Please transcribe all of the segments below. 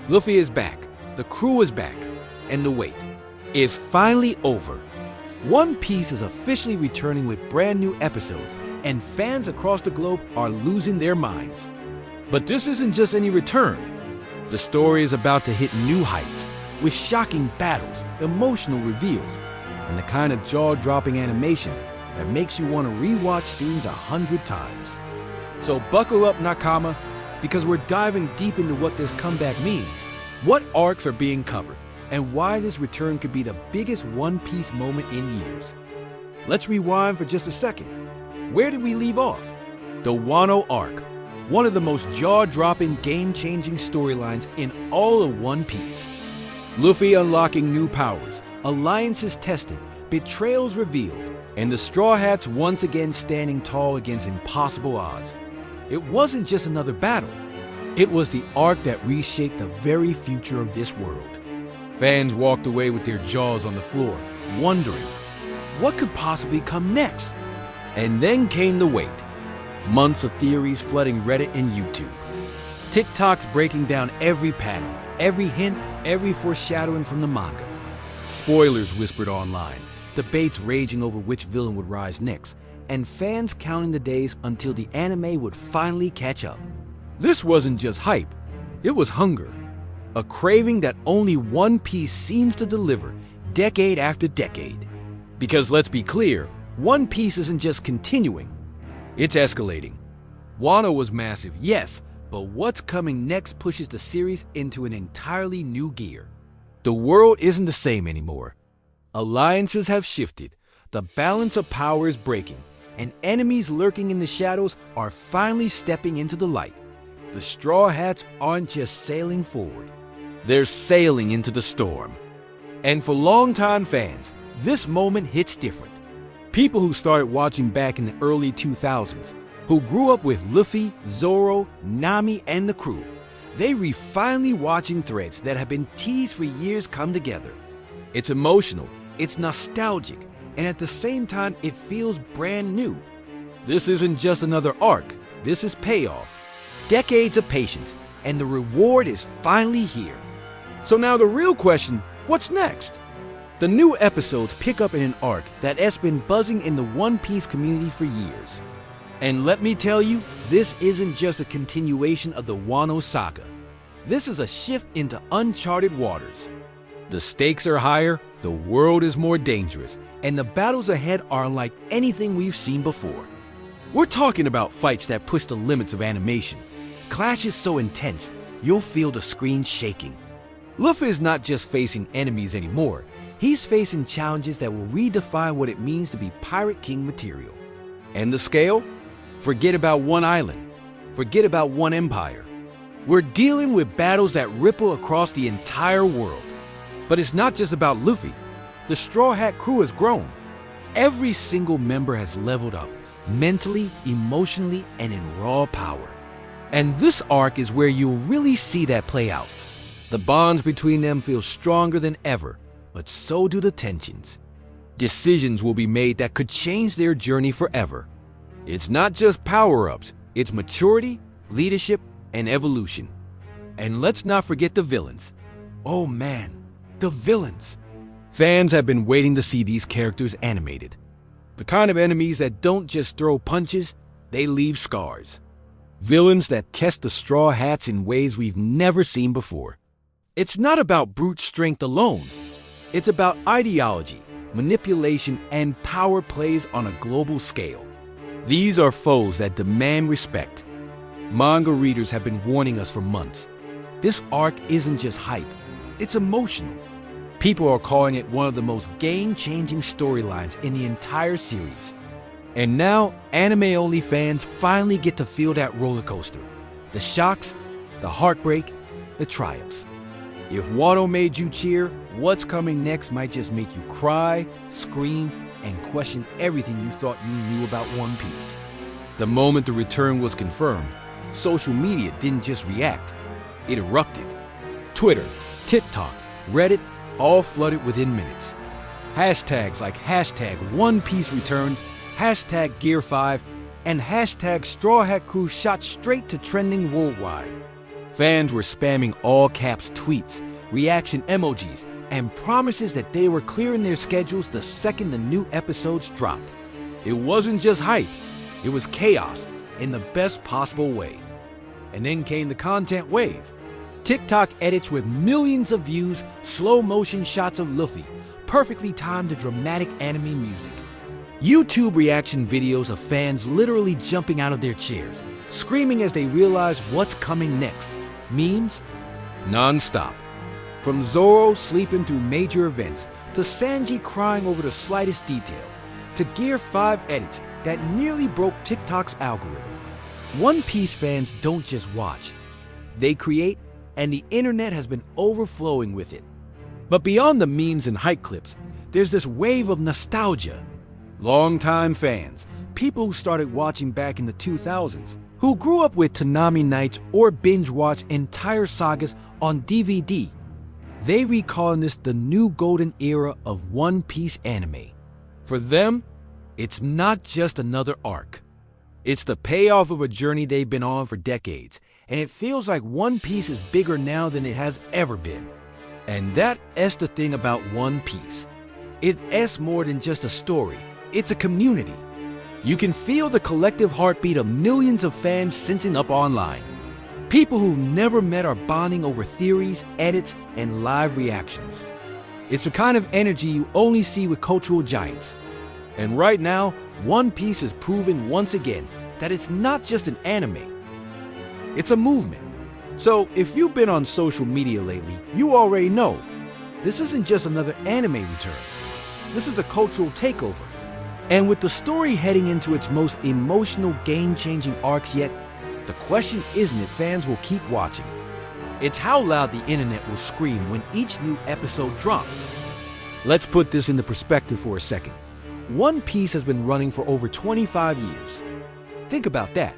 Luffy is back, the crew is back, and the wait is finally over. One Piece is officially returning with brand new episodes, and fans across the globe are losing their minds. But this isn't just any return. The story is about to hit new heights, with shocking battles, emotional reveals, and the kind of jaw-dropping animation that makes you want to rewatch scenes 100 times. So buckle up, Nakama, because we're diving deep into what this comeback means, what arcs are being covered, and why this return could be the biggest One Piece moment in years. Let's rewind for just a second. Where did we leave off? The Wano arc, one of the most jaw-dropping, game-changing storylines in all of One Piece. Luffy unlocking new powers, alliances tested, betrayals revealed, and the Straw Hats once again standing tall against impossible odds. It wasn't just another battle. It was the arc that reshaped the very future of this world. Fans walked away with their jaws on the floor, wondering, what could possibly come next? And then came the wait. Months of theories flooding Reddit and YouTube. TikToks breaking down every panel, every hint, every foreshadowing from the manga. Spoilers whispered online, debates raging over which villain would rise next, and fans counting the days until the anime would finally catch up. This wasn't just hype, it was hunger. A craving that only One Piece seems to deliver, decade after decade. Because let's be clear, One Piece isn't just continuing, it's escalating. Wano was massive, yes, but what's coming next pushes the series into an entirely new gear. The world isn't the same anymore. Alliances have shifted, the balance of power is breaking, and enemies lurking in the shadows are finally stepping into the light. The Straw Hats aren't just sailing forward, they're sailing into the storm. And for longtime fans, this moment hits different. People who started watching back in the early 2000s, who grew up with Luffy, Zoro, Nami, and the crew, they finally watching threads that have been teased for years come together. It's emotional, it's nostalgic, and at the same time it feels brand new. This isn't just another arc, this is payoff. Decades of patience, and the reward is finally here. So now the real question, what's next? The new episodes pick up in an arc that has been buzzing in the One Piece community for years. And let me tell you, this isn't just a continuation of the Wano saga. This is a shift into uncharted waters. The stakes are higher, the world is more dangerous, and the battles ahead are unlike anything we've seen before. We're talking about fights that push the limits of animation, clashes so intense, you'll feel the screen shaking. Luffy is not just facing enemies anymore, he's facing challenges that will redefine what it means to be Pirate King material. And the scale? Forget about one island. Forget about one empire. We're dealing with battles that ripple across the entire world. But it's not just about Luffy. The Straw Hat crew has grown. Every single member has leveled up, mentally, emotionally, and in raw power. And this arc is where you'll really see that play out. The bonds between them feel stronger than ever, but so do the tensions. Decisions will be made that could change their journey forever. It's not just power-ups, it's maturity, leadership, and evolution. And let's not forget the villains. Oh man, the villains. Fans have been waiting to see these characters animated. The kind of enemies that don't just throw punches, they leave scars. Villains that test the Straw Hats in ways we've never seen before. It's not about brute strength alone. It's about ideology, manipulation, and power plays on a global scale. These are foes that demand respect. Manga readers have been warning us for months. This arc isn't just hype, it's emotional. People are calling it one of the most game-changing storylines in the entire series. And now, anime-only fans finally get to feel that roller coaster. The shocks, the heartbreak, the triumphs. If Wano made you cheer, what's coming next might just make you cry, scream, and question everything you thought you knew about One Piece. The moment the return was confirmed, social media didn't just react, it erupted. Twitter, TikTok, Reddit, all flooded within minutes. Hashtags like hashtag One Piece returns, hashtag Gear 5, and hashtag Straw Hat Crew shot straight to trending worldwide. Fans were spamming all-caps tweets, reaction emojis, and promises that they were clearing their schedules the second the new episodes dropped. It wasn't just hype, it was chaos in the best possible way. And then came the content wave. TikTok edits with millions of views, slow-motion shots of Luffy, perfectly timed to dramatic anime music. YouTube reaction videos of fans literally jumping out of their chairs, screaming as they realize what's coming next. Memes? Non-stop. From Zoro sleeping through major events, to Sanji crying over the slightest detail, to Gear 5 edits that nearly broke TikTok's algorithm. One Piece fans don't just watch. They create, and the internet has been overflowing with it. But beyond the memes and hype clips, there's this wave of nostalgia. Longtime fans, people who started watching back in the 2000s, who grew up with Toonami nights or binge-watch entire sagas on DVD, they recall this the new golden era of One Piece anime. For them, it's not just another arc. It's the payoff of a journey they've been on for decades, and it feels like One Piece is bigger now than it has ever been. And that's the thing about One Piece. It's more than just a story, it's a community. You can feel the collective heartbeat of millions of fans sensing up online. People who've never met are bonding over theories, edits, and live reactions. It's the kind of energy you only see with cultural giants. And right now, One Piece has proven once again that it's not just an anime. It's a movement. So if you've been on social media lately, you already know. This isn't just another anime return. This is a cultural takeover. And with the story heading into its most emotional, game-changing arcs yet, the question isn't if fans will keep watching. It's how loud the internet will scream when each new episode drops. Let's put this into perspective for a second. One Piece has been running for over 25 years. Think about that.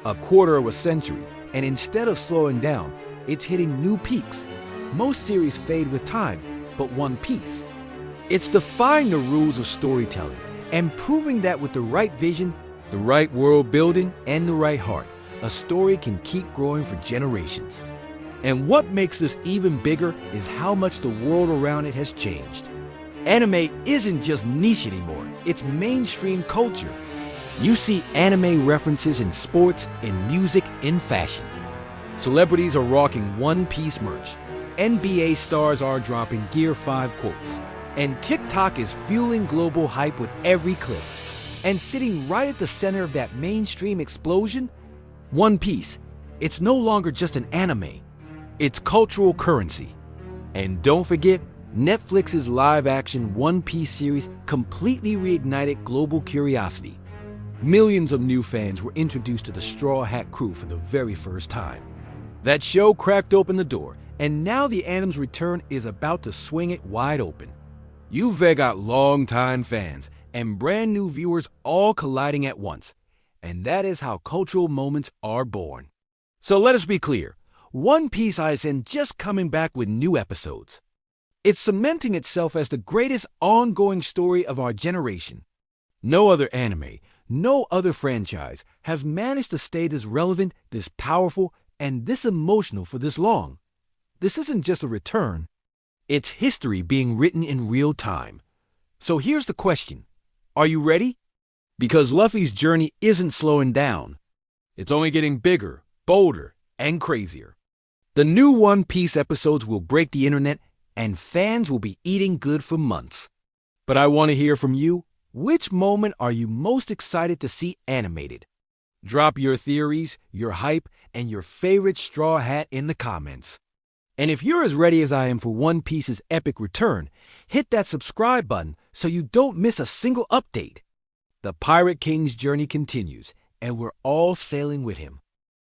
A quarter of a century, and instead of slowing down, it's hitting new peaks. Most series fade with time, but One Piece, it's defying the rules of storytelling and proving that with the right vision, the right world building, and the right heart, a story can keep growing for generations. And what makes this even bigger is how much the world around it has changed. Anime isn't just niche anymore, it's mainstream culture. You see anime references in sports, in music, in fashion. Celebrities are rocking One Piece merch. NBA stars are dropping Gear 5 quotes. And TikTok is fueling global hype with every clip. And sitting right at the center of that mainstream explosion, One Piece, it's no longer just an anime. It's cultural currency. And don't forget, Netflix's live-action One Piece series completely reignited global curiosity. Millions of new fans were introduced to the Straw Hat crew for the very first time. That show cracked open the door, and now the anime's return is about to swing it wide open. You've got long-time fans and brand new viewers all colliding at once. And that is how cultural moments are born. So let us be clear, One Piece isn't just coming back with new episodes. It's cementing itself as the greatest ongoing story of our generation. No other anime, no other franchise has managed to stay this relevant, this powerful, and this emotional for this long. This isn't just a return. It's history being written in real time. So here's the question. Are you ready? Because Luffy's journey isn't slowing down. It's only getting bigger, bolder, and crazier. The new One Piece episodes will break the internet, and fans will be eating good for months. But I want to hear from you. Which moment are you most excited to see animated? Drop your theories, your hype, and your favorite Straw Hat in the comments. And if you're as ready as I am for One Piece's epic return, hit that subscribe button so you don't miss a single update. The Pirate King's journey continues, and we're all sailing with him.